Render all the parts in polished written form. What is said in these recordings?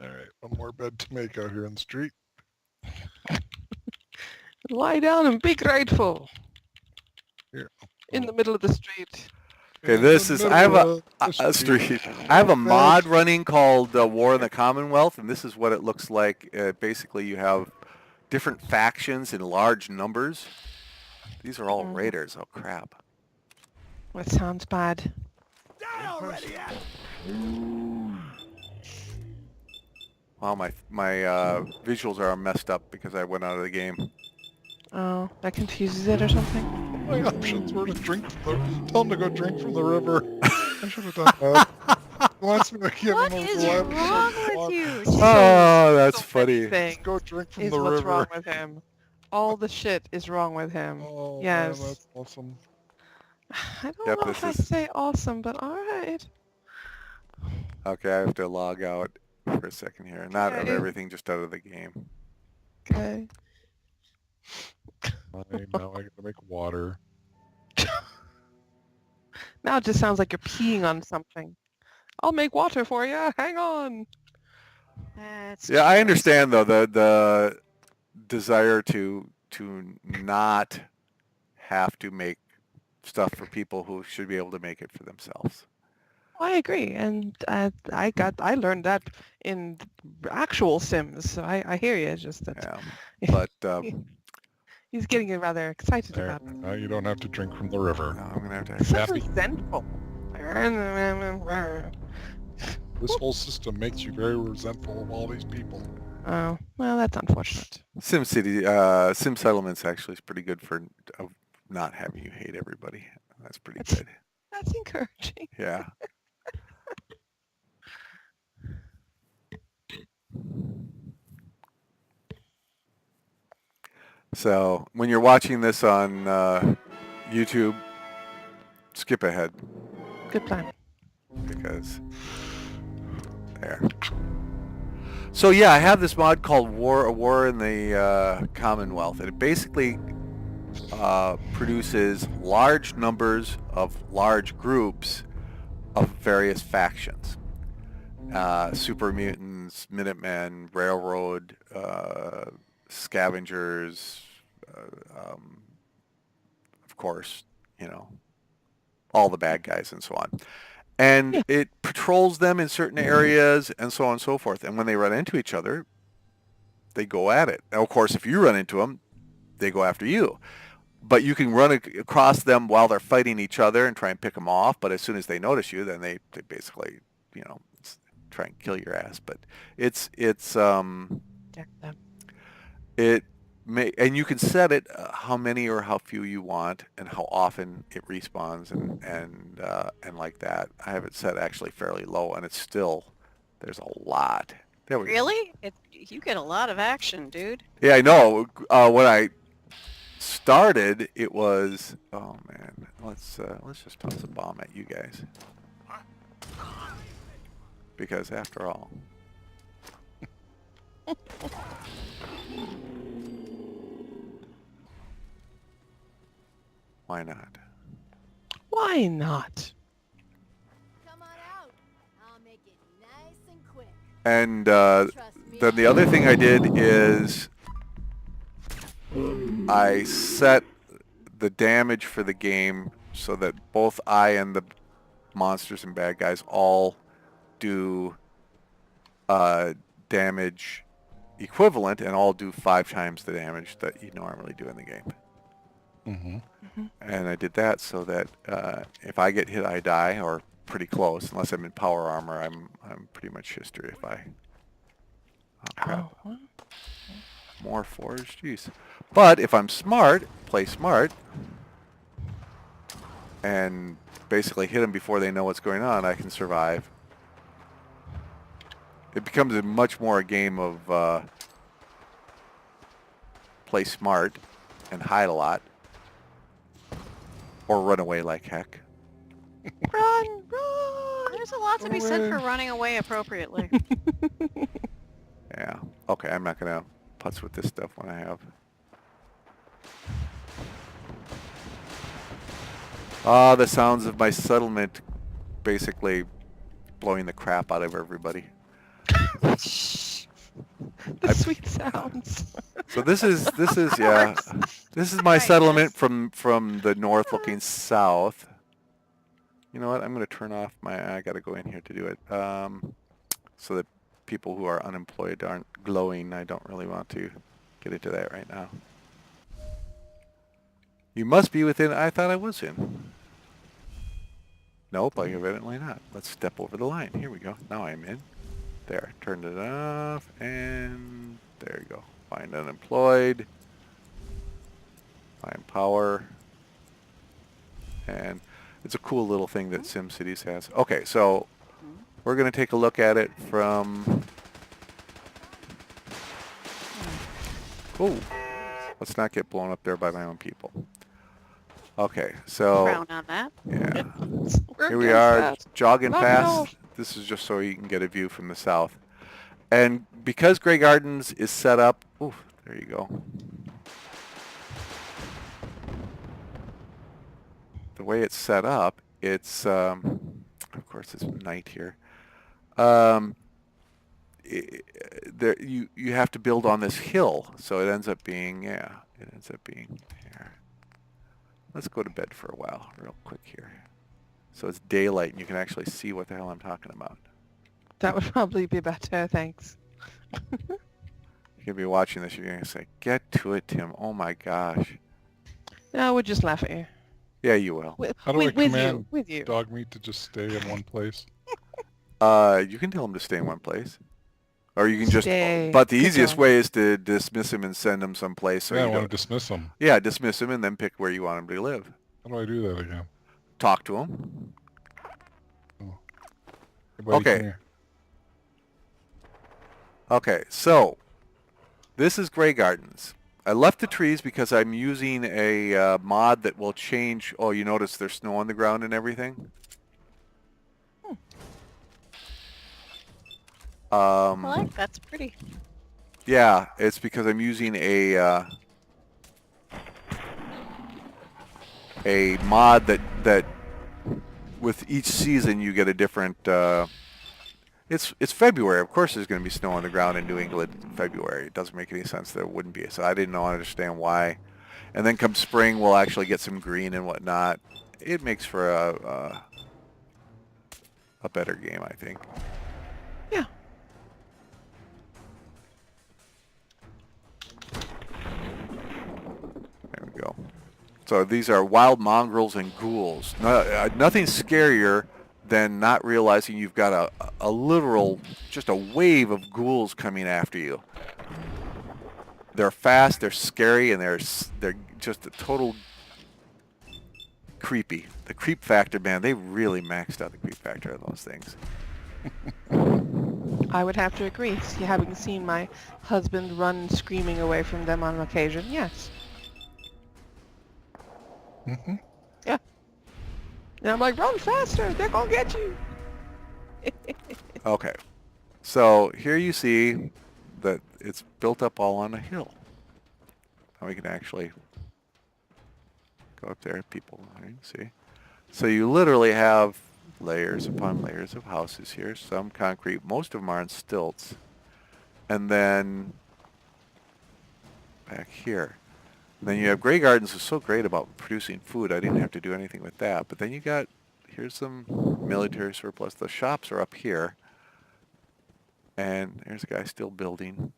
All right, one more bed to make out here in the street. Lie down and be grateful. Here, In the middle of the street. Okay, in the this is I have middle of the a street. street. I have a Bed. mod running called War in the Commonwealth, and this is what it looks like. Basically, you have different factions in large numbers. These are all raiders. Oh crap! That sounds bad. Wow, my visuals are messed up because I went out of the game. Oh, that confuses it or something? My options were to drink from the... Tell him to go drink from the river. I should have done that. He wants me to give What him a is reliable wrong source of with water. you? Oh, that's So many funny. things Go drink from is the what's river. wrong with him. All the shit is wrong with him. Oh, Yes. man, that's awesome. I don't Yep, know this if I'd is- say awesome, but alright. Okay, I have to log out for a second here. Not of Okay. everything, just out of the game. Okay. Now I gotta make water. Now it just sounds like you're peeing on something. I'll make water for you. Hang on. That's Yeah, I cute. understand though the desire to not have to make stuff for people who should be able to make it for themselves. I agree, and I learned that in actual Sims. So I hear you. Just that Yeah, but he's getting rather excited There. about it. Now you don't have to drink from the river. I'm gonna have to. He's so Happy. resentful. This whole system makes you very resentful of all these people. Oh, well, that's unfortunate. SimCity, Sim Settlements actually is pretty good for not having you hate everybody. That's pretty good. That's encouraging. Yeah. So when you're watching this on YouTube, skip ahead Good plan. because there. So yeah, I have this mod called War in the Commonwealth, and it basically produces large numbers of large groups of various factions. Super Mutants, Minutemen, Railroad, Scavengers, of course, you know, all the bad guys and so on. And it patrols them in certain areas and so on and so forth. And when they run into each other, they go at it. Now, of course, if you run into them, they go after you. But you can run across them while they're fighting each other and try and pick them off. But as soon as they notice you, then they basically, you know, try and kill your ass. But it's Deck them. it may, and you can set it how many or how few you want and how often it respawns and like that. I have it set actually fairly low, and it's still, there's a lot. There we go. Really? You get a lot of action, dude. Yeah, I know. When I started, it was, oh man, let's just toss a bomb at you guys, because after all. Why not? Why not? Come on out. I'll make it nice and quick. And Trust me. then the other thing I did is I set the damage for the game so that both I and the monsters and bad guys all do damage equivalent and all do 5 times the damage that you normally do in the game. Mm-hmm. And I did that so that if I get hit, I die, or pretty close. Unless I'm in power armor, I'm pretty much history if I... Oh, crap. Oh, More forge, jeez. But if I'm smart, play smart, and basically hit them before they know what's going on, I can survive. It becomes much more a game of play smart and hide a lot, or run away like heck. run! There's a lot to be said for running away appropriately. Yeah. Okay, I'm not gonna putz with this stuff when I have. Ah, the sounds of my settlement basically blowing the crap out of everybody. Shh. The sweet sounds. So this is yeah. This is my Right, settlement yes. from the north looking south. You know what? I'm going to turn off my. I got to go in here to do it. So that people who are unemployed aren't glowing. I don't really want to get into that right now. You must be within. I thought I was in. Nope, evidently not. Let's step over the line. Here we go. Now I'm in. There. Turned it off, and there you go. Find unemployed. Find power. And it's a cool little thing that SimCities has. Okay, so we're going to take a look at it from... Oh, let's not get blown up there by my own people. Okay, so... Frown on that. Yeah. We're Here we against are, that. jogging Knock it past. off. This is just so you can get a view from the south. And because Grey Gardens is set up... Ooh, there you go. The way it's set up, it's... of course, it's night here. There, you have to build on this hill, so it ends up being... Yeah, it ends up being here. Let's go to bed for a while, real quick here. So it's daylight, and you can actually see what the hell I'm talking about. That would probably be better, thanks. You're going to be watching this, you're going to say, get to it, Tim. Oh my gosh. No, we'll just laugh at you. Yeah, you will. How do I With command you. With you. dog meat to just stay in one place? You can tell him to stay in one place. Or you can just... Stay. But the Good easiest dog. way is to dismiss him and send him someplace. So Yeah, I you want to don't... dismiss them. Yeah, dismiss him and then pick where you want him to live. How do I do that again? Talk to him. Hey, buddy, Okay. come here. Okay, so this is Grey Gardens. I left the trees because I'm using a mod that will change... Oh, you notice there's snow on the ground and everything? Well, that's pretty. Yeah, it's because I'm using a mod that with each season you get a different... It's February. Of course there's going to be snow on the ground in New England in February. It doesn't make any sense there wouldn't be. So I didn't understand why. And then come spring, we'll actually get some green and whatnot. It makes for a better game, I think. Yeah. There we go. So these are wild mongrels and ghouls. Nothing scarier than not realizing you've got a literal, just a wave of ghouls coming after you. They're fast, they're scary, and they're just a total creepy. The creep factor, man, they really maxed out the creep factor on those things. I would have to agree. See, having seen my husband run screaming away from them on occasion, yes. Mm-hmm. Yeah. And I'm like, run faster! They're gonna get you! Okay. So here you see that it's built up all on a hill. Now we can actually go up there, people, see. So you literally have layers upon layers of houses here, some concrete, most of them are on stilts. And then back here. And then you have Grey Gardens is so great about producing food, I didn't have to do anything with that. But then you got, here's some military surplus. The shops are up here. And there's a guy still building.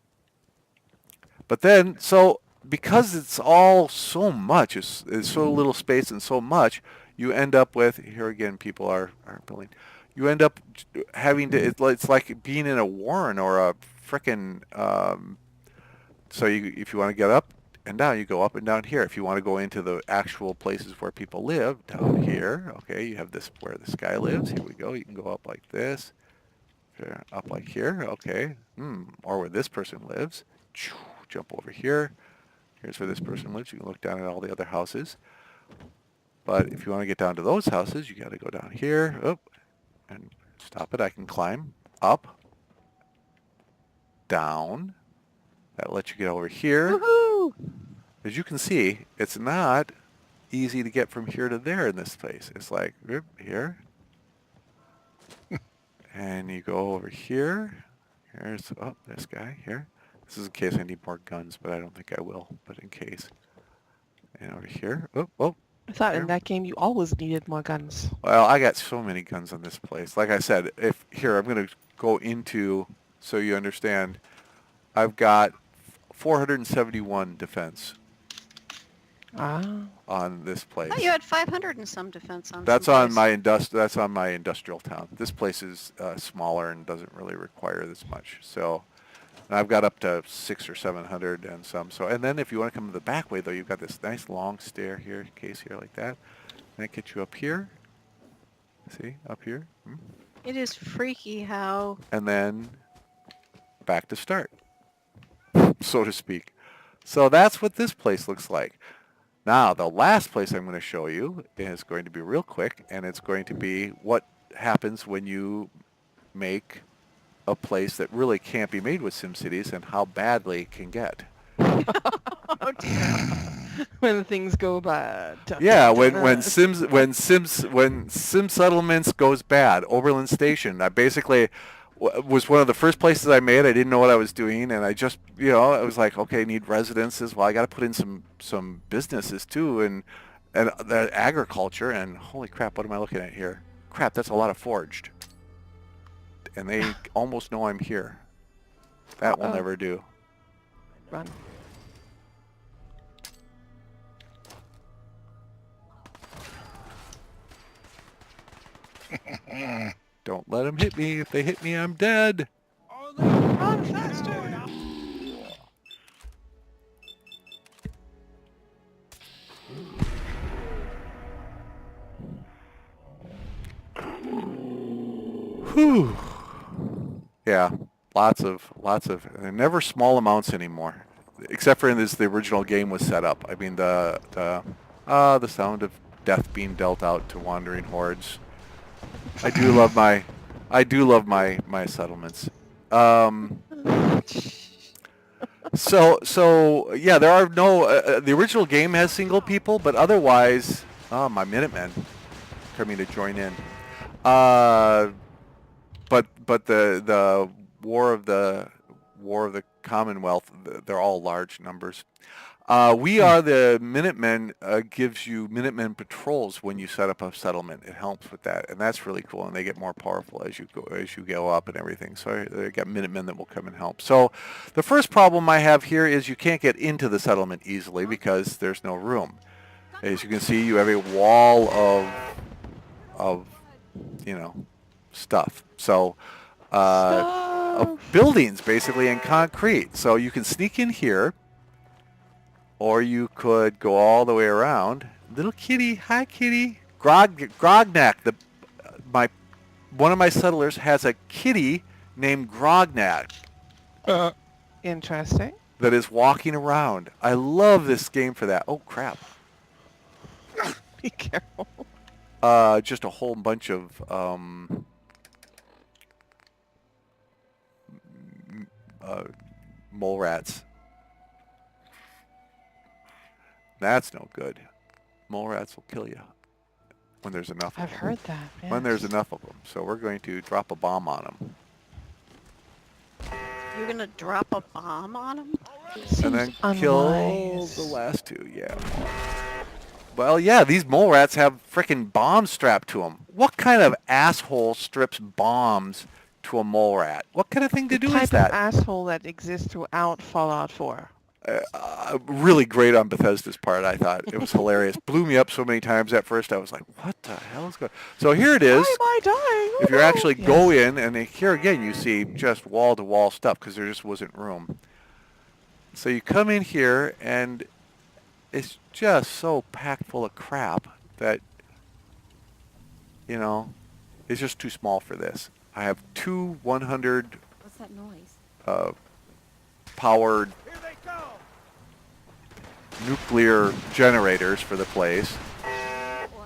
But then, so because it's all so much, it's so little space and so much, you end up with, here again people are building, you end up having to, it's like being in a warren or a frickin', so if you want to get up and down, you go up and down here. If you want to go into the actual places where people live, down here, okay, you have this where this guy lives, here we go, you can go up like this. Up like here, okay, or where this person lives, jump over here, here's where this person lives, you can look down at all the other houses, but if you want to get down to those houses, you got to go down here, and stop it, I can climb, up, down, that lets you get over here. Woohoo! As you can see, it's not easy to get from here to there in this place, it's like, here, and you go over here, Here's this guy here. This is in case I need more guns, but I don't think I will. But in case. And over here. Oh. I thought Here. in that game you always needed more guns. Well, I got so many guns on this place. Like I said, I'm going to go into so you understand. I've got 471 defense on this place. Oh, you had 500 and some defense on. That's some on place. that's on my industrial town. This place is smaller and doesn't really require this much. So and I've got up to 600 or 700 and some. So and then if you want to come to the back way though, you've got this nice long stair here, case here like that. And that gets you up here. See up here. It is freaky how. And then back to start, so to speak. So that's what this place looks like. Now, the last place I'm going to show you is going to be real quick, and it's going to be what happens when you make a place that really can't be made with SimCities and how badly it can get. Oh dear. When things go bad. Yeah, when Sim Settlements goes bad, Oberland Station. I basically was one of the first places I made. I didn't know what I was doing, and I just, I was like, okay, I need residences. Well, I got to put in some businesses too, and the agriculture. And holy crap, what am I looking at here? Crap, that's a lot of forged, and they almost know I'm here. That will never do. Run. Don't let them hit me. If they hit me, I'm dead. Run faster! Whew. Yeah, lots of, and never small amounts anymore, except for in the original game was set up. I mean the sound of death being dealt out to wandering hordes. I do love my settlements. So yeah, there are no. The original game has single people, but otherwise, my Minutemen coming to join in. But the War of the Commonwealth, they're all large numbers. We are the Minutemen. Gives you Minutemen patrols when you set up a settlement. It helps with that, and that's really cool. And they get more powerful as you go up and everything. So they got Minutemen that will come and help. So the first problem I have here is you can't get into the settlement easily because there's no room. As you can see, you have a wall of stuff. So of buildings basically in concrete. So you can sneak in here. Or you could go all the way around. Little kitty, hi kitty. Grognak, one of my settlers has a kitty named Grognak Interesting. that is walking around. I love this game for that. Oh crap. Be careful. Just a whole bunch of mole rats. That's no good. Mole rats will kill you when there's enough of them. I've heard that. Yes. When there's enough of them. So we're going to drop a bomb on them. You're gonna drop a bomb on him? And then Seems kill unwise. the last two. Yeah. Well, yeah, these mole rats have frickin' bombs strapped to them. What kind of asshole strips bombs to a mole rat? What kind of thing to do Type is that? of asshole that exists throughout Fallout 4. Really great on Bethesda's part, I thought. It was hilarious. Blew me up so many times at first. I was like, what the hell is going on? So here it is. Why am I dying? If you Oh, no. actually go in, and here again you see just wall-to-wall stuff because there just wasn't room. So you come in here, and it's just so packed full of crap that, it's just too small for this. I have two 100 What's that noise? powered nuclear generators for the place,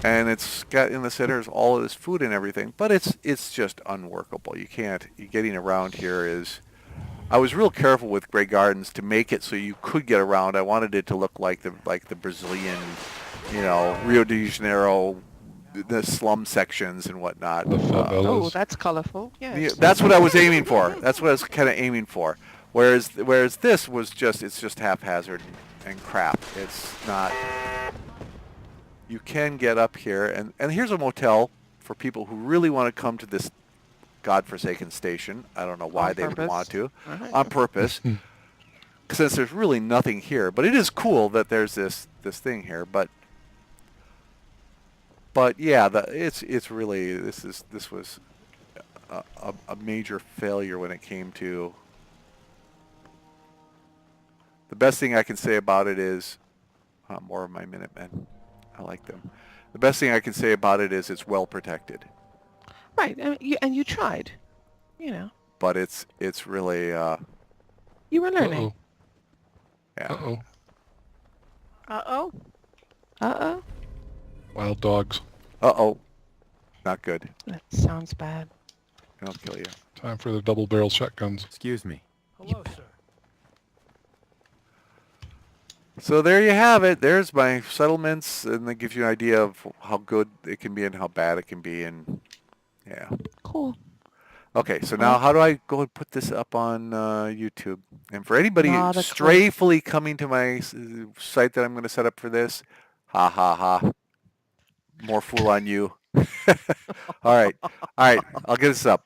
and it's got in the center is all of this food and everything, but it's just unworkable. Getting around here is. I was real careful with Grey Gardens to make it so you could get around. I wanted it to look like the Brazilian, Rio de Janeiro the slum sections and whatnot. The favelas. Oh, that's colorful. Yeah, Yes. that's what I was aiming for. That's what I was kind of aiming for. Whereas this was it's just haphazard and crap. It's not. You can get up here, and here's a motel for people who really want to come to this godforsaken station. I don't know why On they would purpose. want to, Alright. on purpose, since there's really nothing here. But it is cool that there's this thing here. But yeah, it's really this was a major failure when it came to. The best thing I can say about it is more of my Minutemen. I like them. The best thing I can say about it is it's well protected. Right, and you tried. You know, But it's really you were learning. Uh-oh. yeah. Uh-oh. Uh-oh. Uh-oh. Wild dogs. Uh-oh. Not good. That sounds bad. I'll kill you. Time for the double barrel shotguns. Excuse me. Hello, sir. So there you have it. There's my settlements, and that gives you an idea of how good it can be and how bad it can be, and yeah. Cool. Okay, so now how do I go and put this up on YouTube? And for anybody Not a strayfully coming to my site that I'm going to set up for this, ha ha ha. More fool on you. All right, I'll get this up.